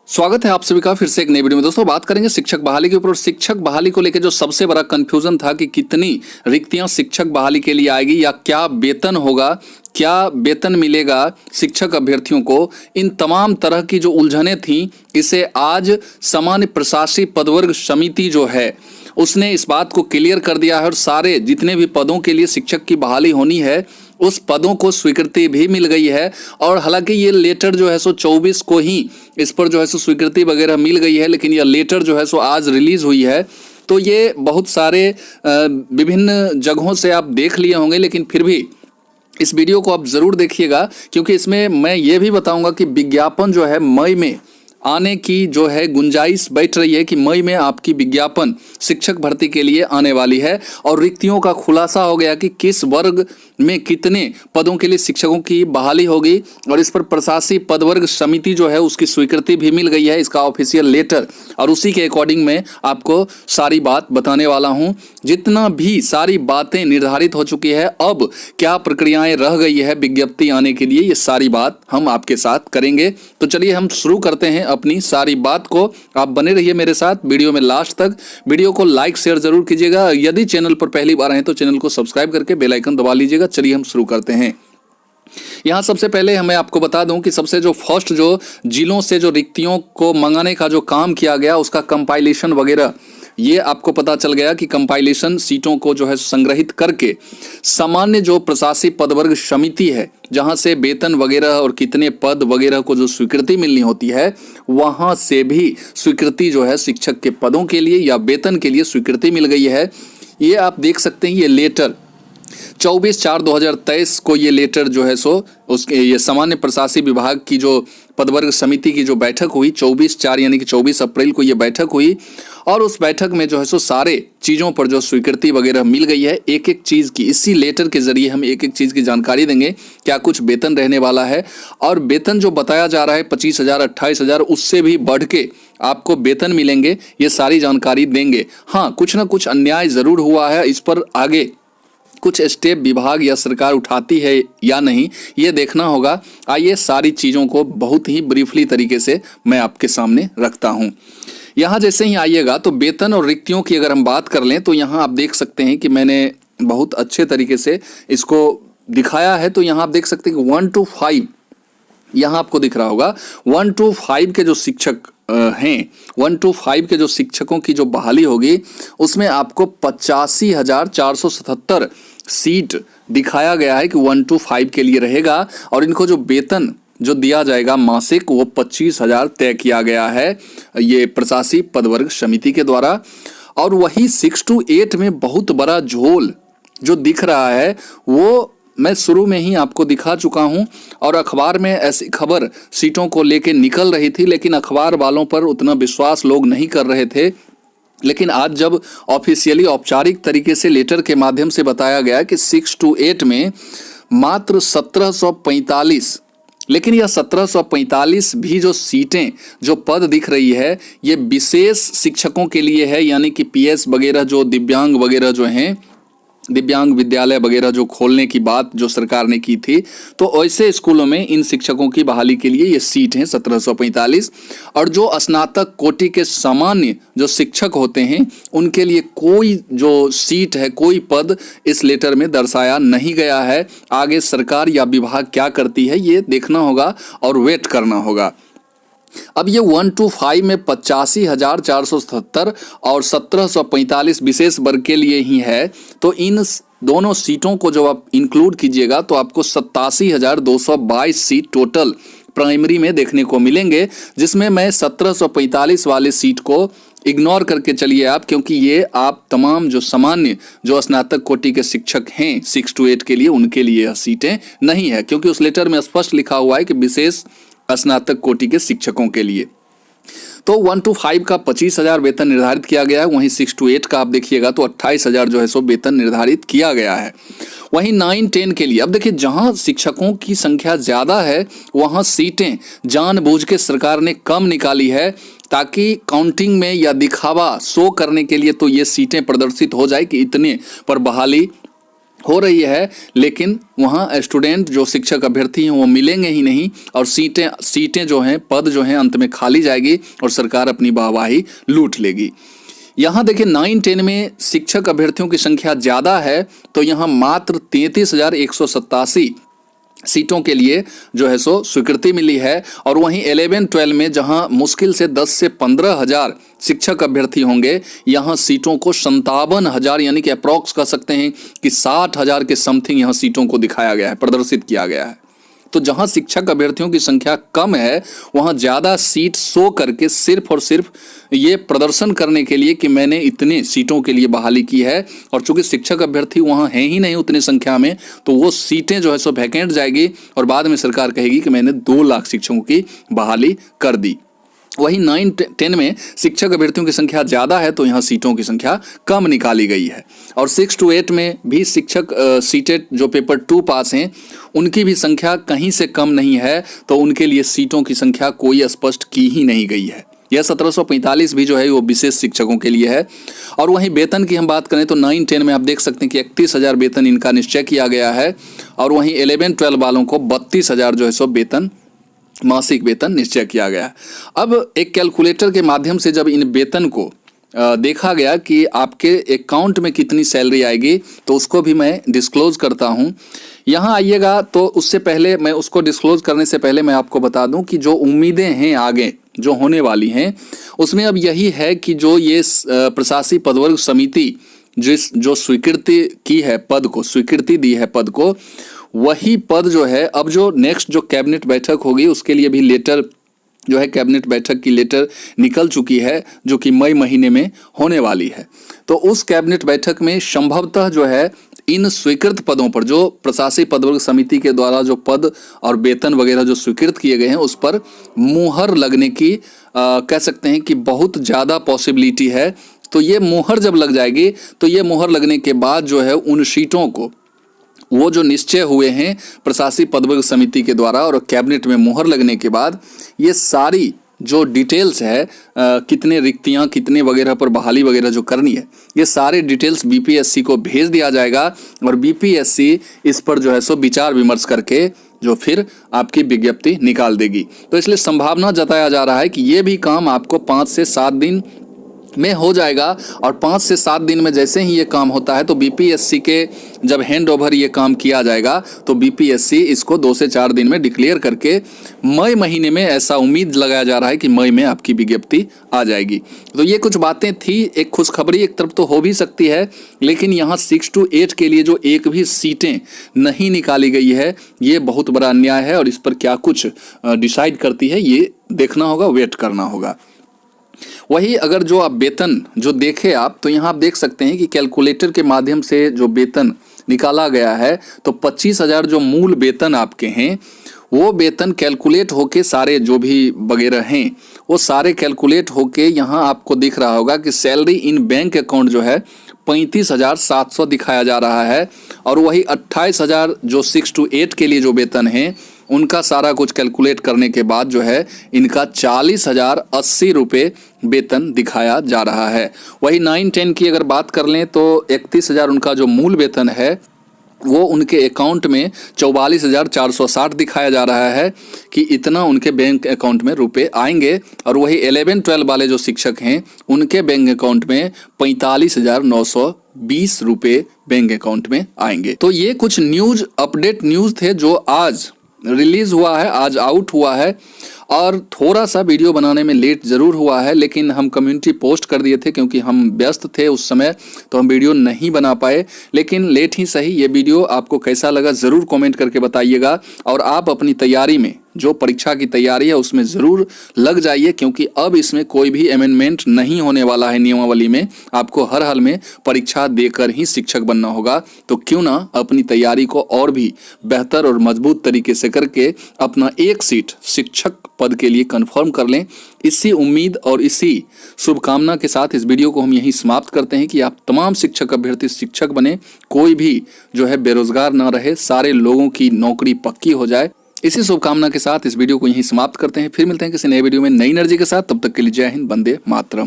स्वागत है आप सभी का फिर से एक नई वीडियो में। दोस्तों बात करेंगे शिक्षक बहाली के ऊपर। शिक्षक बहाली को लेकर जो सबसे बड़ा कंफ्यूजन था कि कितनी रिक्तियां शिक्षक बहाली के लिए आएगी या क्या वेतन होगा, क्या वेतन मिलेगा शिक्षक अभ्यर्थियों को, इन तमाम तरह की जो उलझनें थीं, इसे आज सामान्य प्रशासकीय पदवर्ग समिति जो है उसने इस बात को क्लियर कर दिया है और सारे जितने भी पदों के लिए शिक्षक की बहाली होनी है उस पदों को स्वीकृति भी मिल गई है। और हालांकि ये लेटर जो है सो 24 को ही इस पर जो है सो स्वीकृति वगैरह मिल गई है, लेकिन यह लेटर जो है सो आज रिलीज हुई है। तो ये बहुत सारे विभिन्न जगहों से आप देख लिए होंगे, लेकिन फिर भी इस वीडियो को आप ज़रूर देखिएगा, क्योंकि इसमें मैं ये भी बताऊंगा कि विज्ञापन जो है मई में आने की जो है गुंजाइश बैठ रही है कि मई में आपकी विज्ञापन शिक्षक भर्ती के लिए आने वाली है और रिक्तियों का खुलासा हो गया कि किस वर्ग में कितने पदों के लिए शिक्षकों की बहाली होगी। और इस पर प्रशासकीय पदवर्ग समिति जो है उसकी स्वीकृति भी मिल गई है, इसका ऑफिशियल लेटर, और उसी के अकॉर्डिंग मैं आपको सारी बात बताने वाला हूं। जितना भी सारी बातें निर्धारित हो चुकी है, अब क्या प्रक्रियाएं रह गई है विज्ञप्ति आने के लिए, ये सारी बात हम आपके साथ करेंगे। तो चलिए हम शुरू करते हैं अपनी सारी बात को। आप बने रहिए मेरे साथ वीडियो में लास्ट तक। वीडियो को लाइक शेयर जरूर कीजिएगा। यदि चैनल पर पहली बार आए तो चैनल को सब्सक्राइब करके बेल आइकन दबा लीजिएगा। चलिए हम शुरू करते हैं। यहां सबसे पहले मैं आपको बता दूं कि सबसे जो फर्स्ट जो जिलों से जो रिक्तियों को मंगाने का जो काम किया गया उसका कंपाइलेशन वगैरह ये आपको पता चल गया कि कंपाइलेशन सीटों को जो है संग्रहित करके सामान्य जो प्रशासकीय पदवर्ग समिति है जहां से वेतन वगैरह और कितने पद वगैरह को जो स्वीकृति मिलनी होती है वहां से भी स्वीकृति जो है शिक्षक के पदों के लिए या वेतन के लिए स्वीकृति मिल गई है। ये आप देख सकते हैं, ये लेटर 24/4/2023 को ये लेटर जो है सो उसके ये सामान्य प्रशासकीय विभाग की जो पदवर्ग समिति की जो बैठक हुई 24/4 यानी कि 24 अप्रैल को ये बैठक हुई और उस बैठक में जो है सो सारे चीज़ों पर जो स्वीकृति वगैरह मिल गई है। एक एक चीज़ की इसी लेटर के जरिए हम एक एक चीज़ की जानकारी देंगे, क्या कुछ वेतन रहने वाला है और वेतन जो बताया जा रहा है 25,000 28,000 उससे भी बढ़ के आपको वेतन मिलेंगे, ये सारी जानकारी देंगे। हाँ, कुछ ना कुछ अन्याय ज़रूर हुआ है, इस पर आगे कुछ स्टेप विभाग या सरकार उठाती है या नहीं ये देखना होगा। आइए सारी चीज़ों को बहुत ही ब्रीफली तरीके से मैं आपके सामने रखता हूं। यहाँ जैसे ही आइएगा तो वेतन और रिक्तियों की अगर हम बात कर लें तो यहाँ आप देख सकते हैं कि मैंने बहुत अच्छे तरीके से इसको दिखाया है। तो यहाँ आप देख सकते हैं कि 1 to 5 यहाँ आपको दिख रहा होगा 1 to 5 के जो शिक्षक हैं 1 to 5 के जो शिक्षकों की जो बहाली होगी उसमें आपको 85,477 सीट दिखाया गया है कि 1 to 5 के लिए रहेगा और इनको जो वेतन जो दिया जाएगा मासिक वो 25,000 तय किया गया है ये प्रशासकीय पदवर्ग समिति के द्वारा। और वही 6 to 8 में बहुत बड़ा झोल जो दिख रहा है वो मैं शुरू में ही आपको दिखा चुका हूं और अखबार में ऐसी खबर सीटों को लेके निकल रही थी, लेकिन अखबार वालों पर उतना विश्वास लोग नहीं कर रहे थे। लेकिन आज जब ऑफिशियली औपचारिक तरीके से लेटर के माध्यम से बताया गया कि 6 to 8 में मात्र 1745, लेकिन यह 1745 भी जो सीटें जो पद दिख रही है ये विशेष शिक्षकों के लिए है, यानी कि पीएस वगैरह जो दिव्यांग वगैरह जो हैं, दिव्यांग विद्यालय वगैरह जो खोलने की बात जो सरकार ने की थी, तो ऐसे स्कूलों में इन शिक्षकों की बहाली के लिए ये सीट हैं 1745। और जो स्नातक कोटि के सामान्य जो शिक्षक होते हैं उनके लिए कोई जो सीट है, कोई पद इस लेटर में दर्शाया नहीं गया है। आगे सरकार या विभाग क्या करती है ये देखना होगा और वेट करना होगा। अब ये 1 to 5 में 85,477 और 1745 विशेष वर्ग के लिए ही है। तो इन दोनों सीटों को जब आप इंक्लूड कीजिएगा तो आपको 87,222 सीट टोटल प्राइमरी में देखने को मिलेंगे, जिसमें मैं 1745 वाले सीट को इग्नोर करके चलिए आप, क्योंकि ये आप तमाम जो सामान्य जो स्नातक कोटि के शिक्षक हैं 6 to 8 के लिए उनके लिए यह सीटें नहीं है, क्योंकि उस लेटर में स्पष्ट लिखा हुआ है कि विशेष स्नातक कोटि के शिक्षकों के लिए। तो 1 to 5 का 25,000 वेतन निर्धारित किया गया है, वहीं 6 to 8 का आप देखिएगा तो 28,000 जो है सो वेतन निर्धारित किया गया है। वहीं 9-10 के लिए अब देखिए जहां शिक्षकों की संख्या ज़्यादा है वहां सीटें जानबूझ के सरकार ने कम निकाली है ताकि काउंटिंग में या दिखावा शो करने के लिए तो ये सीटें प्रदर्शित हो जाए कि इतने पर बहाली हो रही है, लेकिन वहाँ स्टूडेंट जो शिक्षक अभ्यर्थी हैं वो मिलेंगे ही नहीं और सीटें जो हैं, पद जो हैं अंत में खाली जाएगी और सरकार अपनी वाहवाही लूट लेगी। यहाँ देखिए 9-10 में शिक्षक अभ्यर्थियों की संख्या ज़्यादा है, तो यहाँ मात्र 33,187 सीटों के लिए जो है सो स्वीकृति मिली है। और वहीं 11-12 में जहां मुश्किल से 10 से 15 हजार शिक्षक अभ्यर्थी होंगे, यहां सीटों को 57,000 यानी कि अप्रॉक्स कह सकते हैं कि 60,000 के समथिंग यहां सीटों को दिखाया गया है, प्रदर्शित किया गया है। तो जहां शिक्षक अभ्यर्थियों की संख्या कम है, वहां ज़्यादा सीट शो करके सिर्फ और सिर्फ ये प्रदर्शन करने के लिए कि मैंने इतने सीटों के लिए बहाली की है, और चूंकि शिक्षक अभ्यर्थी वहां हैं ही नहीं उतनी संख्या में, तो वो सीटें जो है सो वैकेंट जाएगी और बाद में सरकार कहेगी कि मैंने 2 लाख शिक्षकों की बहाली कर दी। वहीं 9-10 में शिक्षक अभ्यर्थियों की संख्या ज़्यादा है, तो यहाँ सीटों की संख्या कम निकाली गई है। और 6-8 में भी शिक्षक सीटेट जो पेपर 2 पास हैं उनकी भी संख्या कहीं से कम नहीं है, तो उनके लिए सीटों की संख्या कोई स्पष्ट की ही नहीं गई है। यह 1745 भी जो है वो विशेष शिक्षकों के लिए है। और वहीं वेतन की हम बात करें तो 9-10 में आप देख सकते हैं कि 31,000 वेतन इनका निश्चय किया गया है, और वहीं 11-12 वालों को 32,000 जो है सो वेतन, मासिक वेतन निश्चय किया गया। अब एक कैलकुलेटर के माध्यम से जब इन वेतन को देखा गया कि आपके अकाउंट में कितनी सैलरी आएगी, तो उसको भी मैं डिस्क्लोज करता हूं। यहाँ आइएगा, तो उससे पहले मैं उसको डिस्क्लोज करने से पहले मैं आपको बता दूं कि जो उम्मीदें हैं आगे जो होने वाली हैं, उसमें अब यही है कि जो ये प्रशासकीय पदवर्ग समिति जो स्वीकृति की है पद को, स्वीकृति दी है पद को, वही पद जो है अब जो नेक्स्ट जो कैबिनेट बैठक होगी उसके लिए भी लेटर जो है, कैबिनेट बैठक की लेटर निकल चुकी है जो कि मई महीने में होने वाली है। तो उस कैबिनेट बैठक में संभवतः जो है इन स्वीकृत पदों पर, जो प्रशासकीय पदवर्ग समिति के द्वारा जो पद और वेतन वगैरह जो स्वीकृत किए गए हैं, उस पर मुहर लगने की कह सकते हैं कि बहुत ज़्यादा पॉसिबिलिटी है। तो ये मुहर जब लग जाएगी, तो ये मुहर लगने के बाद जो है उन सीटों को, वो जो निश्चय हुए हैं प्रशासकीय पदवर्ग समिति के द्वारा और कैबिनेट में मुहर लगने के बाद, ये सारी जो डिटेल्स है कितने रिक्तियां, कितने वगैरह पर बहाली वगैरह जो करनी है, ये सारे डिटेल्स बीपीएससी को भेज दिया जाएगा और बीपीएससी इस पर जो है सो विचार विमर्श करके जो फिर आपकी विज्ञप्ति निकाल देगी। तो इसलिए संभावना जताया जा रहा है कि ये भी काम आपको 5 से 7 दिन में हो जाएगा। और 5 से 7 दिन में जैसे ही ये काम होता है, तो बीपीएससी के जब हैंड ओवर ये काम किया जाएगा, तो बीपीएससी इसको 2 से 4 दिन में डिक्लेयर करके मई महीने में, ऐसा उम्मीद लगाया जा रहा है कि मई में आपकी विज्ञप्ति आ जाएगी। तो ये कुछ बातें थी, एक खुशखबरी एक तरफ तो हो भी सकती है, लेकिन यहाँ 6-8 के लिए जो एक भी सीटें नहीं निकाली गई है, ये बहुत बड़ा अन्याय है। और इस पर क्या कुछ डिसाइड करती है ये देखना होगा, वेट करना होगा। वही अगर जो आप वेतन जो देखें आप, तो यहाँ आप देख सकते हैं कि कैलकुलेटर के माध्यम से जो वेतन निकाला गया है, तो 25,000 जो मूल वेतन आपके हैं, वो वेतन कैलकुलेट होके सारे जो भी वगैरह हैं वो सारे कैलकुलेट होके यहाँ आपको दिख रहा होगा कि सैलरी इन बैंक अकाउंट जो है 35,700 दिखाया जा रहा है। और वही 28,000 जो 6-8 के लिए जो वेतन है, उनका सारा कुछ कैलकुलेट करने के बाद जो है इनका 40,080 रुपये वेतन दिखाया जा रहा है। वही 9-10 की अगर बात कर लें तो 31,000 उनका जो मूल वेतन है, वो उनके अकाउंट में 44,460 दिखाया जा रहा है कि इतना उनके बैंक अकाउंट में रुपए आएंगे। और वही 11-12 वाले जो शिक्षक हैं, उनके बैंक अकाउंट में 45,920 रुपये बैंक अकाउंट में आएंगे। तो ये कुछ न्यूज़, अपडेट न्यूज़ थे जो आज रिलीज हुआ है, आज आउट हुआ है। और थोड़ा सा वीडियो बनाने में लेट ज़रूर हुआ है, लेकिन हम कम्युनिटी पोस्ट कर दिए थे क्योंकि हम व्यस्त थे उस समय, तो हम वीडियो नहीं बना पाए। लेकिन लेट ही सही, ये वीडियो आपको कैसा लगा ज़रूर कमेंट करके बताइएगा। और आप अपनी तैयारी में, जो परीक्षा की तैयारी है उसमें ज़रूर लग जाइए, क्योंकि अब इसमें कोई भी अमेंडमेंट नहीं होने वाला है नियमावली में। आपको हर हाल में परीक्षा देकर ही शिक्षक बनना होगा। तो क्यों ना अपनी तैयारी को और भी बेहतर और मजबूत तरीके से करके अपना एक सीट शिक्षक पद के लिए कंफर्म कर लें। इसी उम्मीद और इसी शुभकामना के साथ इस वीडियो को हम यहीं समाप्त करते हैं कि आप तमाम शिक्षक अभ्यर्थी शिक्षक बने, कोई भी जो है बेरोजगार ना रहे, सारे लोगों की नौकरी पक्की हो जाए। इसी शुभकामना के साथ इस वीडियो को यहीं समाप्त करते हैं। फिर मिलते हैं किसी नए वीडियो में नई एनर्जी के साथ। तब तक के लिए जय हिंद, वंदे मातरम।